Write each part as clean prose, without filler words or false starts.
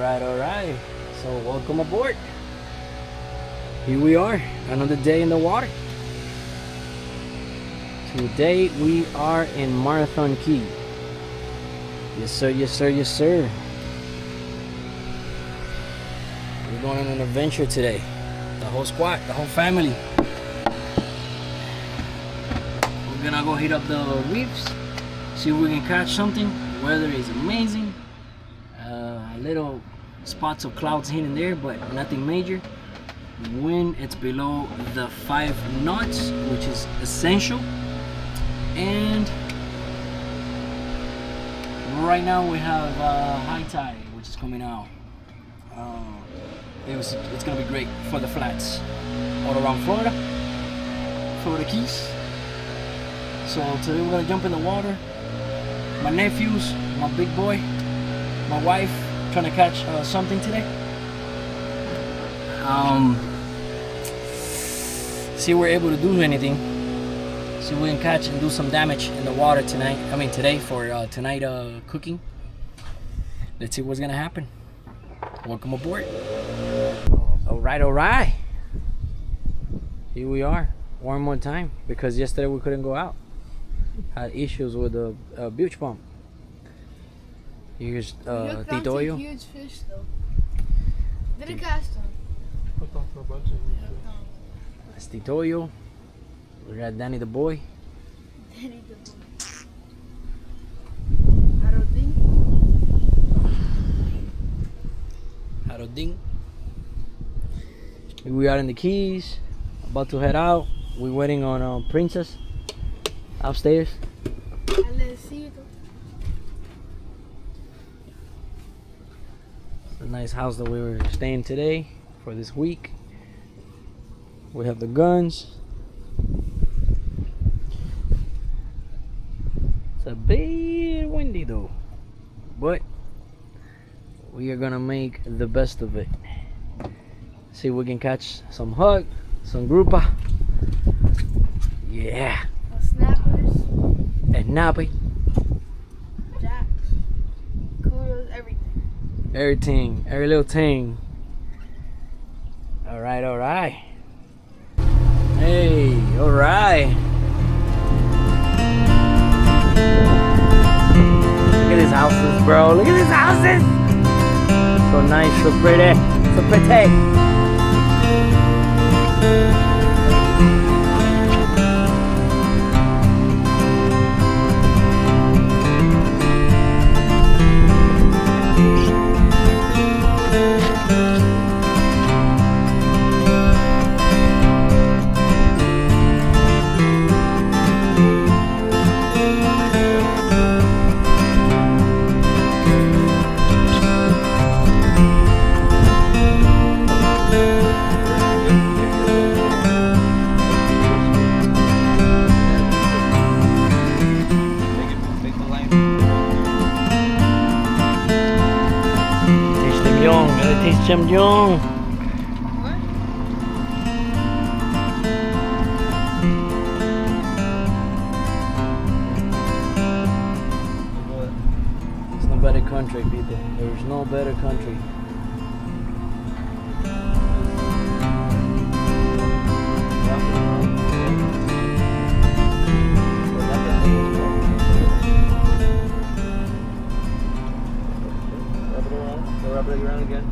Alright. So welcome aboard. Here we are, another day in the water. Today we are in Marathon Key. Yes sir, yes sir, yes sir. We're going on an adventure today. The whole squad, the whole family. We're gonna go hit up the reefs, see if we can catch something. Weather is amazing. Little spots of clouds here and there, but nothing major. Wind, it's below the 5 knots, which is essential. And right now we have high tide, which is coming out. It's gonna be great for the flats all around Florida Keys. So today we're gonna jump in the water. My nephews, my big boy, my wife, trying to catch something today. See if we're able to do anything. See if we can catch and do some damage in the water tonight. I mean today for tonight cooking. Let's see what's gonna happen. Welcome aboard. Alright. Here we are. One more time because yesterday we couldn't go out. Had issues with the beach pump. Here's Titoyo. Huge fish though. Didn't cast them. That's Titoyo. We got Danny the boy. Danny the boy. Haroding. We are in the Keys. About to head out. We're waiting on Princess upstairs. A nice house that we were staying today for this week. We have the guns. It's a bit windy though, but we are gonna make the best of it. See if we can catch some hug, some grouper. Yeah. Snappers. And nappy. Jacks. Kudos, everything. Every little thing. Alright. Hey, alright. Look at these houses, bro. Look at these houses. So nice, so pretty. So pretty. Chim Jung. What? There's no better country, people. There's no better country. Wrap it around again.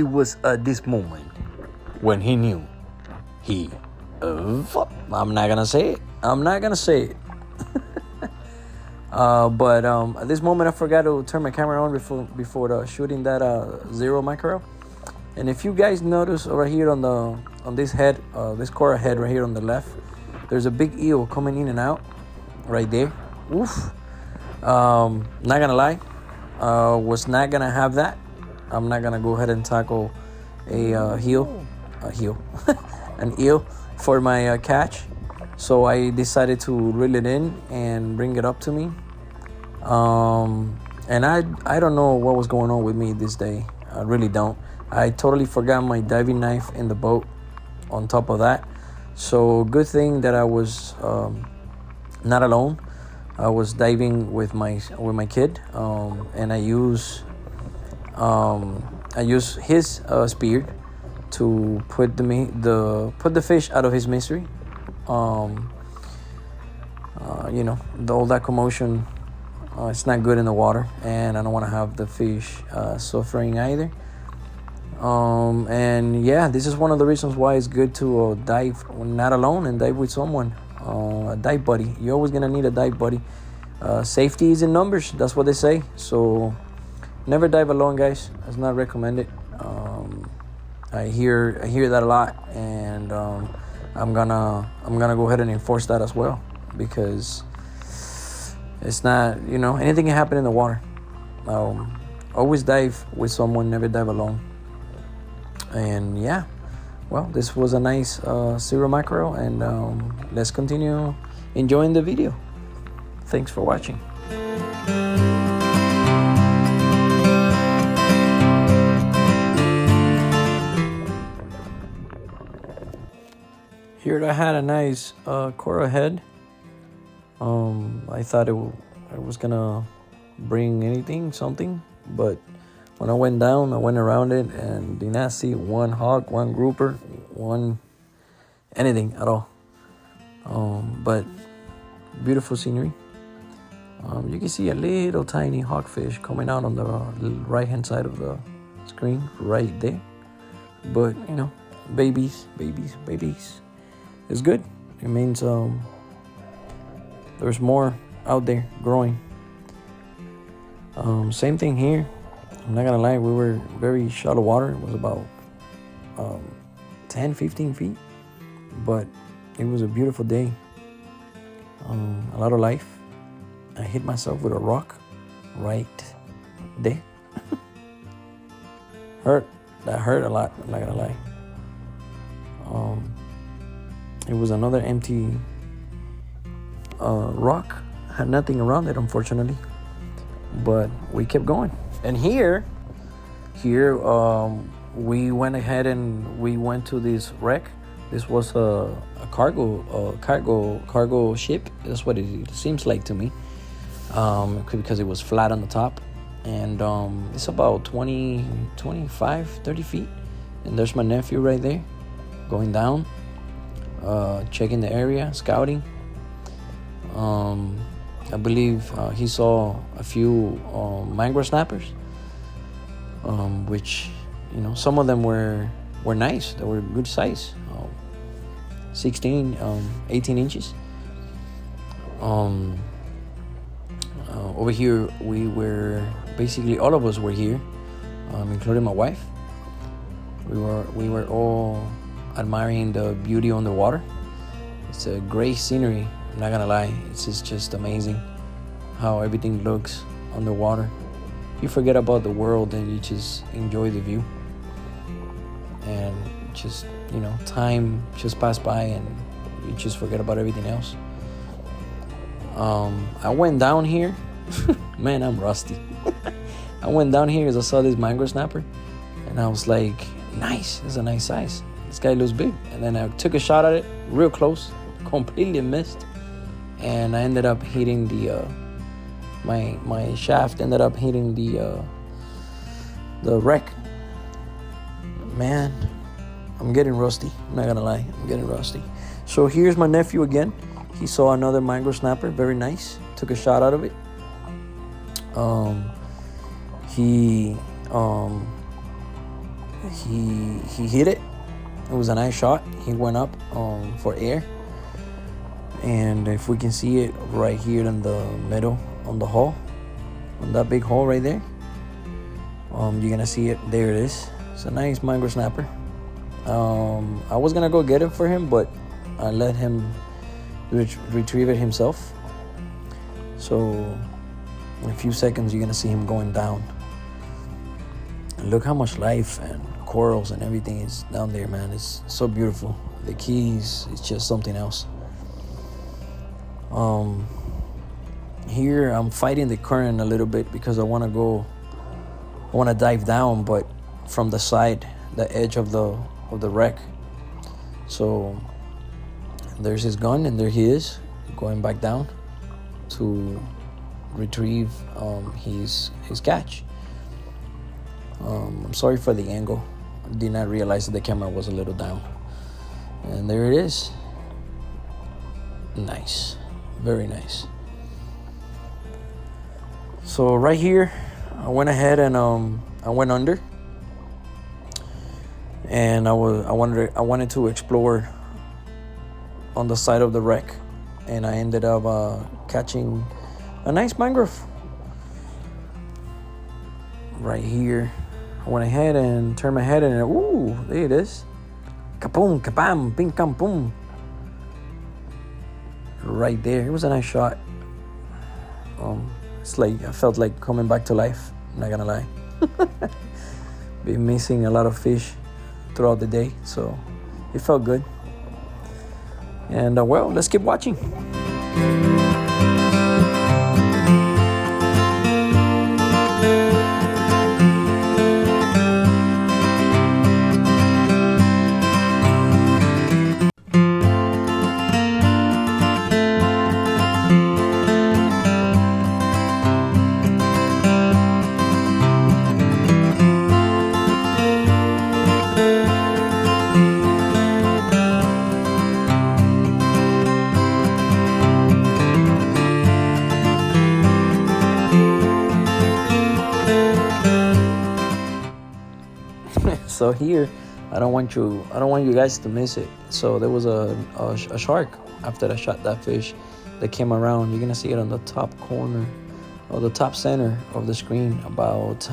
it was at this moment when he knew he I'm not gonna say it. But at this moment I forgot to turn my camera on before shooting that zero mackerel. And if you guys notice over here on this head, this coral head right here on the left, there's a big eel coming in and out right there. Oof. Not gonna lie, was not gonna have that. I'm not gonna go ahead and tackle an eel for my catch. So I decided to reel it in and bring it up to me. And I don't know what was going on with me this day. I really don't. I totally forgot my diving knife in the boat on top of that. So good thing that I was not alone. I was diving with my kid, and I use his spear to put the fish out of his misery. All that commotion, it's not good in the water, and I don't want to have the fish suffering either. And yeah, this is one of the reasons why it's good to dive not alone and dive with someone, a dive buddy. You're always gonna need a dive buddy. Safety is in numbers, that's what they say. So never dive alone, guys. It's not recommended. I hear that a lot, and I'm gonna go ahead and enforce that as well, because it's not, anything can happen in the water. Always dive with someone, never dive alone. And yeah, well, this was a nice zero mackerel, and let's continue enjoying the video. Thanks for watching. Here I had a nice coral head. I thought it was gonna bring something, but when I went down, I went around it and did not see one hog, one grouper, anything at all. But beautiful scenery. You can see a little tiny hogfish coming out on the right hand side of the screen right there. But babies. It's good. It means there's more out there growing. Same thing here. I'm not gonna lie, we were very shallow water. It was about 10-15 feet, but it was a beautiful day. A lot of life. I hit myself with a rock right there. That hurt a lot, I'm not gonna lie. It was another empty rock. Had nothing around it, unfortunately, but we kept going. And here we went ahead and we went to this wreck. This was a cargo ship. That's what it seems like to me, because it was flat on the top, and it's about 20, 25, 30 feet. And there's my nephew right there going down, checking the area, scouting. I believe he saw a few mangrove snappers, which some of them were nice. They were good size, 16, 18 inches. Over here we were basically, all of us were here, including my wife. We were all admiring the beauty on the water. It's a great scenery. I'm not gonna lie, it's just amazing how everything looks underwater. You forget about the world and you just enjoy the view, and just time just passed by and you just forget about everything else. I went down here. Man, I'm rusty. I went down here as I saw this mangrove snapper, and I was like, nice, it's a nice size. This guy looks big. And then I took a shot at it real close, completely missed, and I ended up hitting the my shaft ended up hitting the wreck. Man, I'm getting rusty. I'm not gonna lie, I'm getting rusty. So here's my nephew again. He saw another mangrove snapper, very nice. Took a shot out of it. he hit it. It was a nice shot. He went up for air, and if we can see it right here in the middle on the hole, on that big hole right there, you're gonna see it. There it is. It's a nice mangrove snapper. I was gonna go get it for him, but I let him retrieve it himself. So in a few seconds, you're gonna see him going down. And look how much life and corals and everything is down there, man. It's so beautiful. The keys, it's just something else. Here I'm fighting the current a little bit because I want to dive down, but from the side, the edge of the wreck. So there's his gun, and there he is going back down to retrieve his catch. I'm sorry for the angle. I did not realize that the camera was a little down. And there it is. Nice. Very nice. So right here, I went ahead and I went under. And I wanted to explore on the side of the wreck, and I ended up catching a nice mangrove right here. I went ahead and turned my head, and ooh, there it is. Kaboom, kabam, ping, kam, boom. Right there. It was a nice shot. It's like I felt like coming back to life. I'm not gonna lie. Been missing a lot of fish throughout the day, so it felt good. And well, let's keep watching. So here, I don't want you guys to miss it. So there was a shark after I shot that fish that came around. You're gonna see it on the top corner or the top center of the screen about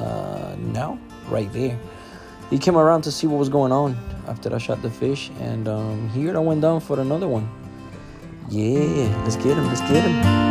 now, right there. He came around to see what was going on after I shot the fish, and here I went down for another one. Yeah, let's get him, let's get him.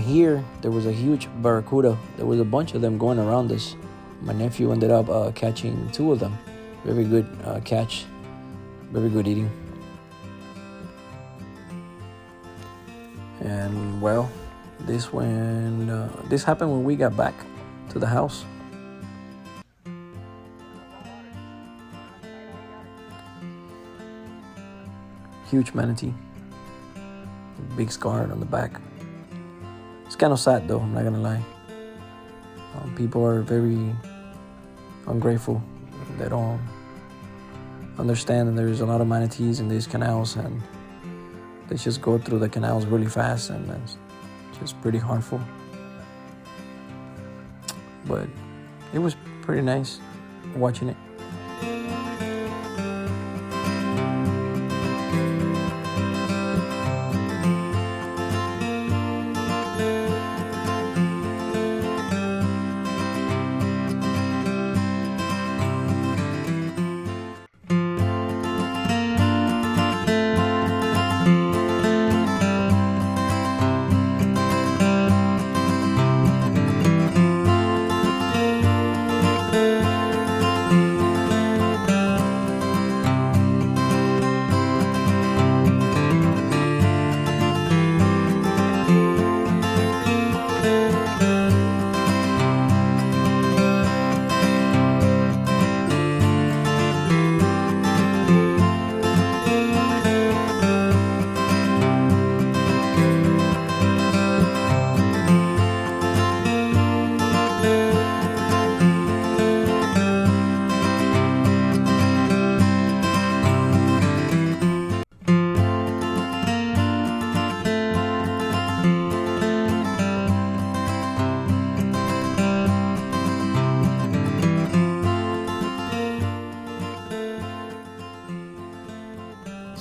Here there was a huge barracuda. There was a bunch of them going around us. My nephew ended up catching 2 of them. Very good catch, very good eating. And well, this happened when we got back to the house. Huge manatee, big scar on the back. It's kind of sad though, I'm not gonna lie. People are very ungrateful. They don't understand that there's a lot of manatees in these canals, and they just go through the canals really fast, and it's just pretty harmful. But it was pretty nice watching it.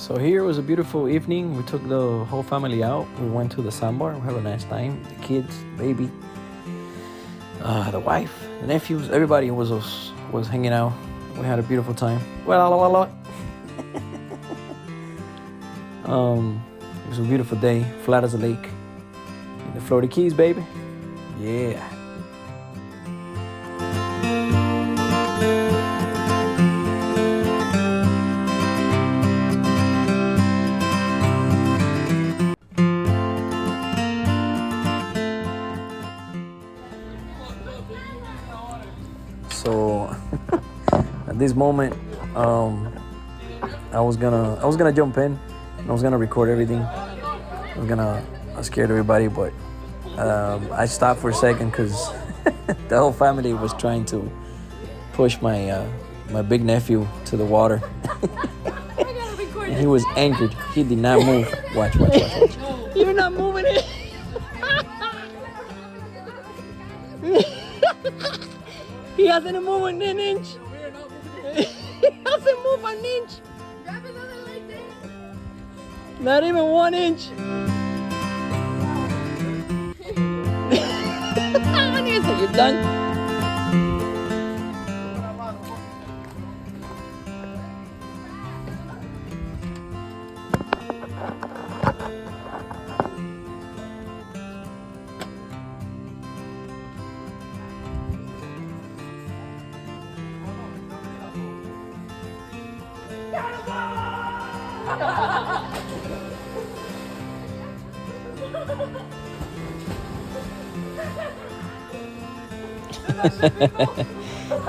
So here was a beautiful evening. We took the whole family out. We went to the sandbar. We had a nice time. The kids, baby, the wife, the nephews, everybody was hanging out. We had a beautiful time. Well, it was a beautiful day, flat as a lake. In the Florida Keys, baby. Yeah. So at this moment, I was gonna jump in. I was gonna record everything. I scared everybody, but I stopped for a second because the whole family was trying to push my big nephew to the water. And he was anchored. He did not move. Watch. You're not moving it. He hasn't moved an inch. He hasn't moved an inch. Grab another like this. Not even 1 inch. You're done.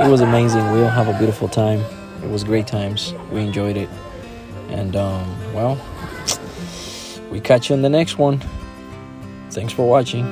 It was amazing. We all have a beautiful time. It was great times. We enjoyed it. And well, we catch you in the next one. Thanks for watching.